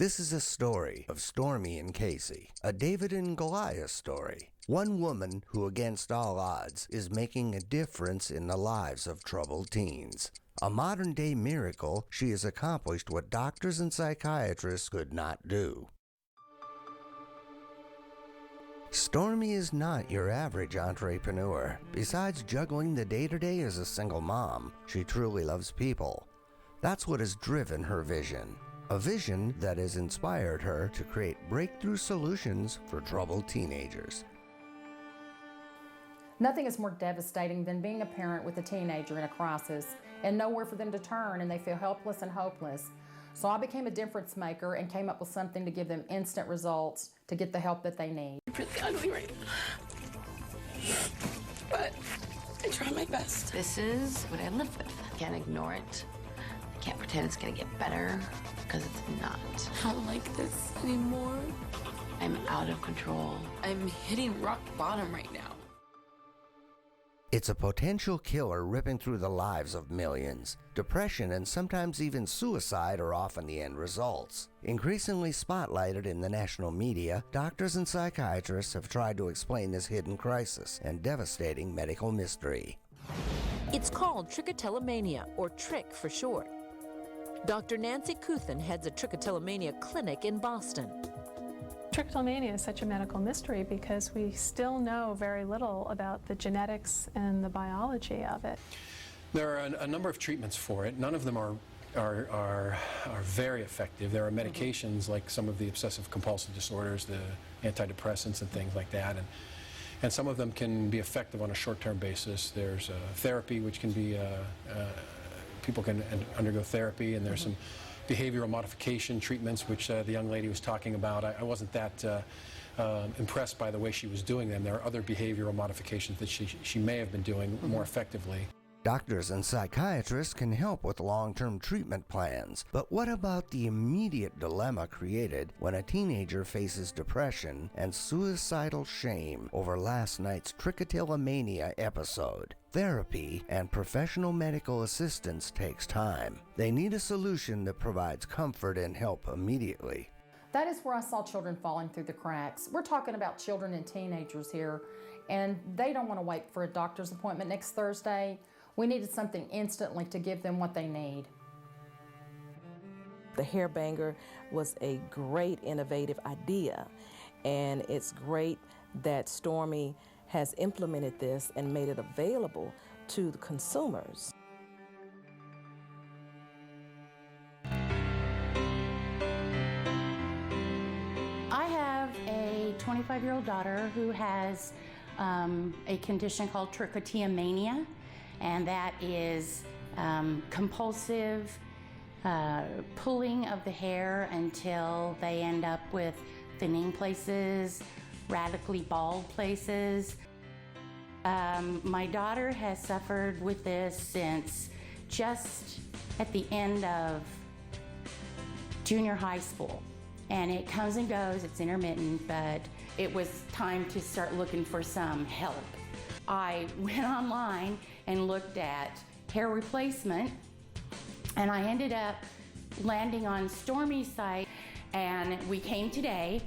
This is a story of Stormy and Casey, a David and Goliath story. One woman who, against all odds, is making a difference in the lives of troubled teens. A modern-day miracle, she has accomplished what doctors and psychiatrists could not do. Stormy is not your average entrepreneur. Besides juggling the day-to-day as a single mom, she truly loves people. That's what has driven her vision. A vision that has inspired her to create breakthrough solutions for troubled teenagers. Nothing is more devastating than being a parent with a teenager in a crisis and nowhere for them to turn, and they feel helpless and hopeless. So I became a difference maker and came up with something to give them instant results to get the help that they need. I'm really ugly right now, but I try my best. This is what I live with. I can't ignore it. I can't pretend it's gonna get better, because it's not. I don't like this anymore. I'm out of control. I'm hitting rock bottom right now. It's a potential killer ripping through the lives of millions. Depression and sometimes even suicide are often the end results. Increasingly spotlighted in the national media, doctors and psychiatrists have tried to explain this hidden crisis and devastating medical mystery. It's called Trichotillomania, or TRIC for short. Dr. Nancy Kuthin heads a Trichotillomania clinic in Boston. Trichotillomania is such a medical mystery because we still know very little about the genetics and the biology of it. There are a number of treatments for it. None of them are very effective. There are medications like some of the obsessive compulsive disorders, the antidepressants and things like that, and some of them can be effective on a short-term basis. There's therapy, which can be people can undergo therapy, and there's some behavioral modification treatments, which the young lady was talking about. I wasn't that impressed by the way she was doing them. There are other behavioral modifications that she may have been doing more effectively. Doctors and psychiatrists can help with long-term treatment plans, but what about the immediate dilemma created when a teenager faces depression and suicidal shame over last night's Trichotillomania episode? Therapy and professional medical assistance takes time. They need a solution that provides comfort and help immediately. That is where I saw children falling through the cracks. We're talking about children and teenagers here, and they don't want to wait for a doctor's appointment next Thursday. We needed something instantly to give them what they need. The hair banger was a great innovative idea, and it's great that Stormy has implemented this and made it available to the consumers. I have a 25-year-old daughter who has a condition called trichotillomania, and that is compulsive pulling of the hair until they end up with thinning places, radically bald places. My daughter has suffered with this since just at the end of junior high school. And it comes and goes, it's intermittent, but it was time to start looking for some help. I went online and looked at hair replacement, and I ended up landing on Stormy's site, and we came today,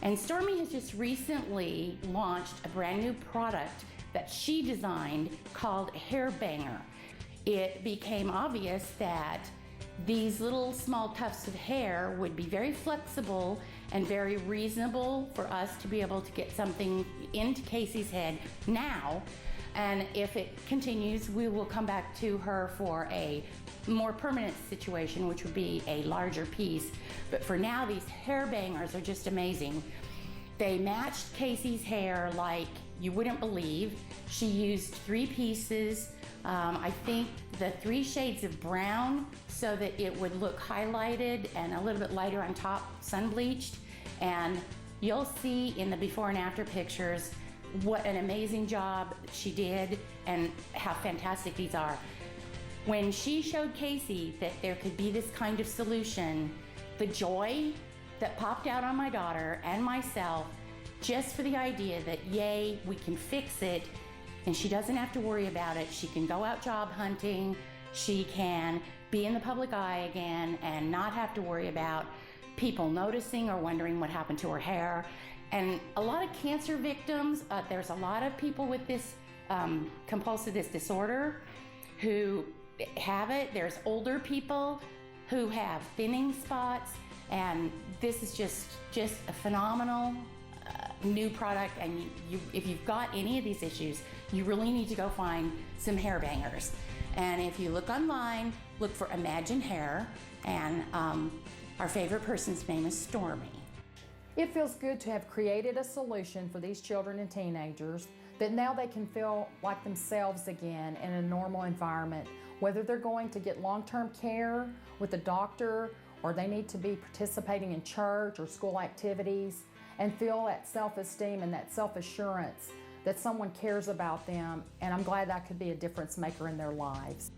and Stormy has just recently launched a brand new product that she designed called Hair Banger. It became obvious that these little small tufts of hair would be very flexible and very reasonable for us to be able to get something into Casey's head now. And if it continues, we will come back to her for a more permanent situation, which would be a larger piece. But for now, these hair bangers are just amazing. They matched Casey's hair like you wouldn't believe. She used 3 pieces. I think the 3 shades of brown so that it would look highlighted and a little bit lighter on top, sun bleached. And you'll see in the before and after pictures what an amazing job she did and how fantastic these are. When she showed Casey that there could be this kind of solution, the joy that popped out on my daughter and myself just for the idea that, yay, we can fix it, and she doesn't have to worry about it. She can go out job hunting, she can be in the public eye again and not have to worry about people noticing or wondering what happened to her hair. And a lot of cancer victims, there's a lot of people with this compulsive disorder who have it. There's older people who have thinning spots, and this is just a phenomenal new product. And if you've got any of these issues, you really need to go find some hair bangers. And if you look online, look for ImagineHair, and our favorite person's name is Stormy. It feels good to have created a solution for these children and teenagers that now they can feel like themselves again in a normal environment, whether they're going to get long-term care with a doctor or they need to be participating in church or school activities, and feel that self-esteem and that self-assurance that someone cares about them. And I'm glad that could be a difference maker in their lives.